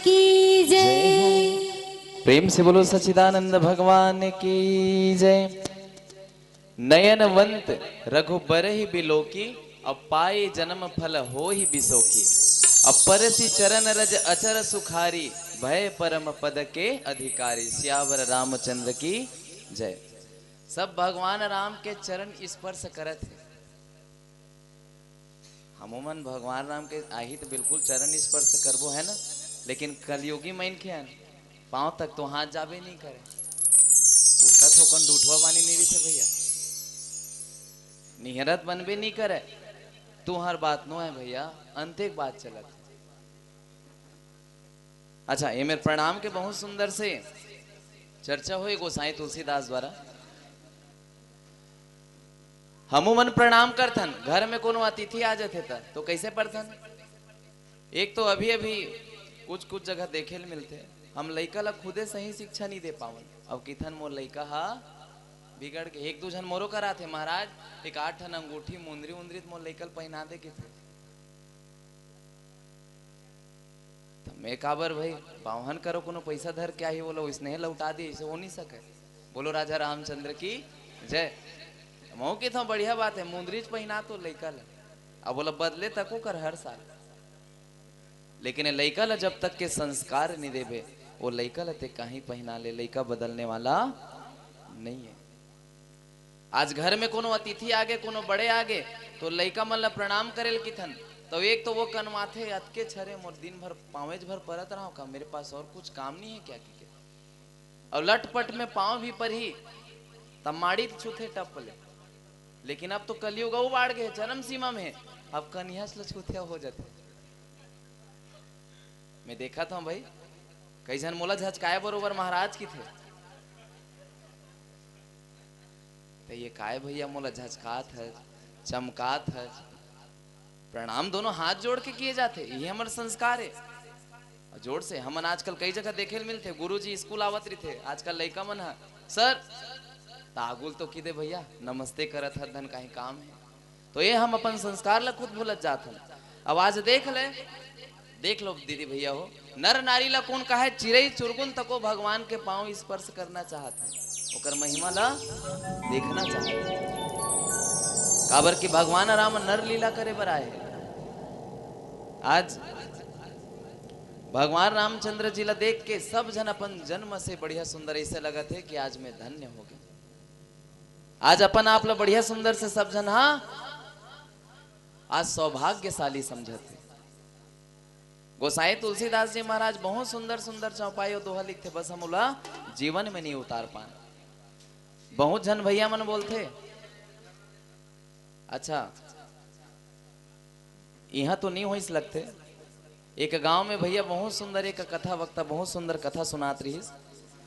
की जय हो। जय। प्रेम से बोलो सच्चिदानंद भगवान की जय। नयनवंत रघुबर ही बिलोकी, अब पाए जन्म फल हो ही बिसोकी। अब परसी चरण रज अचर सुखारी, भय परम पद के अधिकारी। सियावर रामचंद्र की जय। सब भगवान राम के चरण स्पर्श करत है। हमूमन भगवान राम के आही तो बिल्कुल चरण स्पर्श करबो है ना, लेकिन कलयुगी मैन के पांव तक तो हाथ जाबे नहीं करे। उल्टा थोकन डूठवा बानी नहीं रही थे भैया, निहरत बनबे नहीं करे। तू हर बात नो है भैया, अंतिक बात चलत। अच्छा, ये मेरे प्रणाम के बहुत सुंदर से चर्चा हुई गोसाई तुलसीदास द्वारा। हमूमन प्रणाम करथन, घर में कोनो अतिथि आ जाते था तो कैसे पढ़थन। एक तो अभी अभी कुछ कुछ जगह देखे मिलते, हम लइका ला खुदे सही शिक्षा नहीं दे पावन। अब किथन मोर लइका हा बिगड़ के एक दो जन मोरो करा थे महाराज, एक 8 ठन अंगूठी मुंदरी उंदरी मोर लइकल पहना दे के थे। तो मैं काबर भाई पावन करो, कोनो पैसा धर क्या ही बोलो स्नेह लौटा दी, ऐसे हो नहीं सके। बोलो राजा रामचंद्र की जय। मऊ की था बढ़िया बात है, मुंदरीज पहना तो लइका ला, अब बोला बदले तको कर हर साल। लेकिन लइका ला जब तक के संस्कार नहीं देवे, वो लइका ला ते कहीं पहना ले, लइका बदलने वाला नहीं है। आज घर में कोनो अतिथि आगे, कोनो बड़े आगे तो लइका मन ला प्रणाम करेल किथन, तो एक तो वो कनवाथे अतके छरे मोर दिन भर पावेज भर परत रहा का, मेरे पास और कुछ काम नहीं है क्या की। और लटपट में पांव भी पर ही तमाड़ी छूथे टप ले। लेकिन अब तो कलयुग बाढ़ गए, जन्म सीमा में अब कन्या छूथिया हो जाते। मैं देखा था भाई कई जन मोला झचकाए बरोबर महाराज की थे, तो ये काय भैया मोला झचकात है चमकात है। प्रणाम दोनों हाथ जोड़ के किए जाते, ये हमारे संस्कार है। जोड़ से हमन आजकल कई जगह देखे मिलते, गुरुजी स्कूल आवत रही थे, आजकल लइका मन है सर तागुल तो की दे भैया नमस्ते करत है, धन कहीं काम है। तो ये हम अपन संस्कार ला खुद भूलत जात हन। अब आज देख लो दीदी भैया हो, नर नारी ला कौन कहा है चिरई चुरगुन तको भगवान के पांव स्पर्श करना चाहत है, ओकर महिमा ला देखना चाहत है। काबर की भगवान राम नर लीला करे बर आए हैं। आज भगवान रामचंद्र जी ला देख के सब जन अपन जन्म से बढ़िया सुंदर ऐसे लगत है कि आज मैं धन्य हो गया। आज अपन आप ला बढ़िया सुंदर से सब जन हाँ आज सौभाग्यशाली समझते। गोसाई तुलसीदास जी महाराज बहुत सुंदर सुंदर चौपाई और दोहा लिखते, बस हम उला जीवन में नहीं उतार पाए। बहुत जन भैया मन बोलते अच्छा यहाँ तो नहीं हो इस लगते। एक गांव में भैया बहुत सुंदर एक कथा वक्ता बहुत सुंदर कथा सुनात रही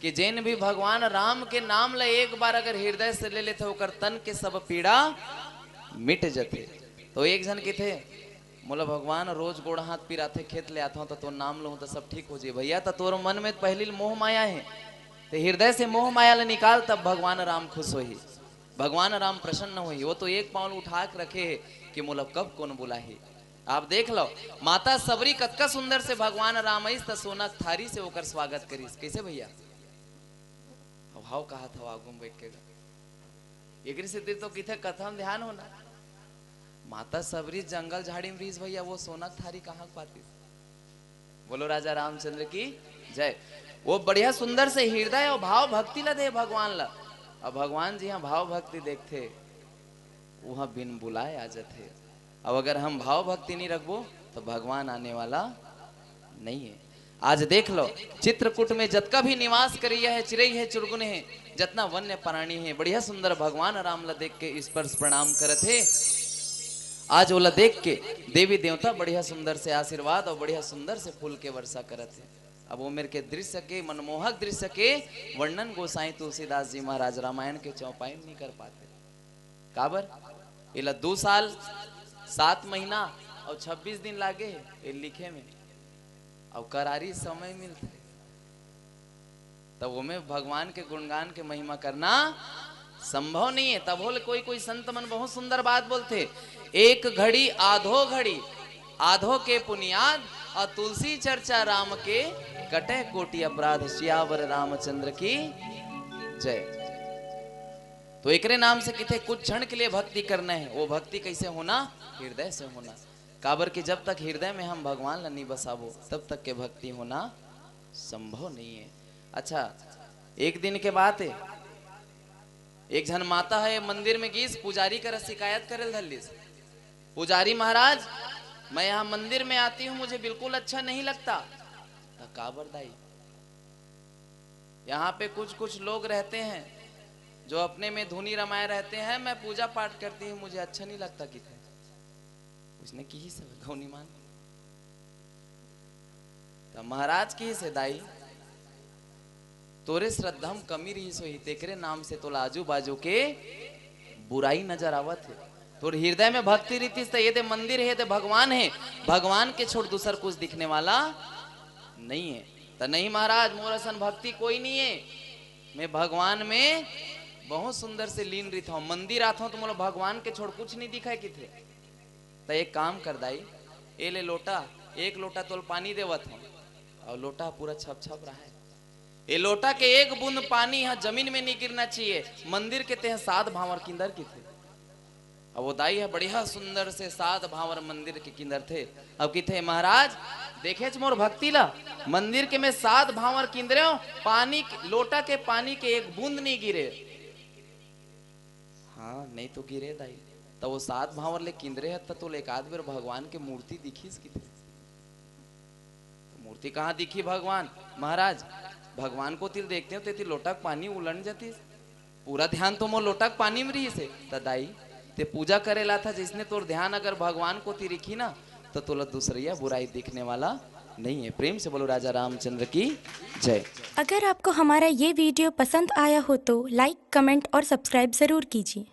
कि जैन भी भगवान राम के नाम ला एक बार अगर हृदय से ले लेते होकर तन के सब पीड़ा मिट जाते। तो एक जन के थे मोला भगवान रोज गोड़ हाथ पिराते खेत ले आता हूँ तो नाम लो तो सब ठीक हो जाए। भैया तो तोर मन में पहली मोह माया है, तो हृदय से मोह माया ले निकाल, तब भगवान राम खुश हो ही, भगवान राम प्रसन्न हो ही। वो तो एक पाँव उठा के रखे है कि मोला कब कौन बुला है। आप देख लो माता सबरी कतका सुंदर से भगवान राम आई सोना थारी से होकर स्वागत करीस। कैसे भैया भाव कहा था आगू में बैठ के एक से तो किथे कथा में ध्यान होना। माता सबरी जंगल झाड़ी में रहीस भैया, वो सोना थारी कहाँ पाती। बोलो राजा रामचंद्र की जय। वो बढ़िया सुंदर से हृदय और भाव भक्ति ला दे भगवान ला, और भगवान जी यहाँ भाव भक्ति देखते वहां बिन बुलाए आ जाते। अब अगर हम भाव भक्ति नहीं रखबो तो भगवान आने वाला नहीं है। आज देख लो चित्रकूट में जतका भी निवास करिया है, चिरई है चुरगुन है, जतना वन्य प्राणी है, बढ़िया सुंदर भगवान राम ला देख के स्पर्श प्रणाम करत है। आज ओला देख के देवी देवता बढ़िया सुंदर से आशीर्वाद और बढ़िया सुंदर से फूल के वर्षा करत है। अब वो मेरे के दृश्य के मनमोहक दृश्य के वर्णन गोसाई तुलसीदास जी महाराज रामायण के चौपाई नहीं कर पाते। काबर इला 2 साल 7 महीना और 26 दिन लागे ये लिखे में, और करारी समय मिलते तब वो में भगवान के गुणगान के महिमा करना संभव नहीं है। तब बोले कोई संत मन बहुत सुंदर बात बोलते, एक घड़ी आधो के पुनियाद और तुलसी चर्चा राम के कटे कोटि अपराध, सियावर रामचंद्र की जय। तो एकरे नाम से किथे कुछ क्षण के लिए भक्ति करना है। वो भक्ति कैसे होना? हृदय से होना। काबर कि जब तक हृदय में हम भगवान ला नहीं बसाबो तब तक के भक्ति होना संभव नहीं है। अच्छा, एक दिन के बात है, एक जन माता है मंदिर में गीस पुजारी कर शिकायत करे धल्लिस, पुजारी महाराज मैं यहाँ मंदिर में आती हूँ, मुझे बिल्कुल अच्छा नहीं लगता। काबर दाई, यहाँ पे कुछ कुछ लोग रहते हैं जो अपने में धुनी रमाए रहते हैं, मैं पूजा पाठ करती हूँ, मुझे अच्छा नहीं लगता। कि उसने की सब गौनी मान तो महाराज की से दाई तोरे श्रद्धा में कमी रही सो ही तेकरे नाम से तो आजू बाजू के बुराई नजर आवत है। तो हृदय में भक्ति रीति से ये दे मंदिर है, दे भगवान है, भगवान के छोड़ दूसर कुछ दिखने वाला नहीं है। तो नहीं महाराज मोरसन भक्ति कोई नहीं है, मैं भगवान में बहुत सुंदर से लीन रहता हूँ, मंदिर आता हूँ तो मोला भगवान के छोड़ कुछ नहीं दिखाई किथे। तो एक काम कर दाई, ए ले लोटा, एक लोटा तोल पानी देवत हूँ और लोटा पूरा छप छप रहा है। ये लोटा के एक बूंद पानी यहाँ जमीन में नहीं गिरना चाहिए। मंदिर के ते 7 भावर किंदर की थे। अब वो दाई है बढ़िया सुंदर से 7 भावर मंदिर के किंदर थे। अब की थे महाराज देखे मोर भक्ति ला, मंदिर के में 7 भावर किंदरे हो, पानी लोटा के पानी के एक बूंद नहीं गिरे। हाँ नहीं तो गिरे दाई। तो वो 7 भावर ले किंदरे है तो एक आध बेर भगवान के मूर्ति दिखीस की थे। तो मूर्ति कहाँ दिखी भगवान? महाराज भगवान को तिल देखते हो ते लोटक पानी उलट जाती, पूरा ध्यान तो मोर लोटक पानी में रही से। दाई ते पूजा करेला था जिसने तोर ध्यान अगर भगवान को ती रखी ना तो तोला दूसरिया बुराई दिखने वाला नहीं है। प्रेम से बोलो राजा रामचंद्र की जय। अगर आपको हमारा ये वीडियो पसंद आया हो तो लाइक, कमेंट और सब्सक्राइब जरूर कीजिए।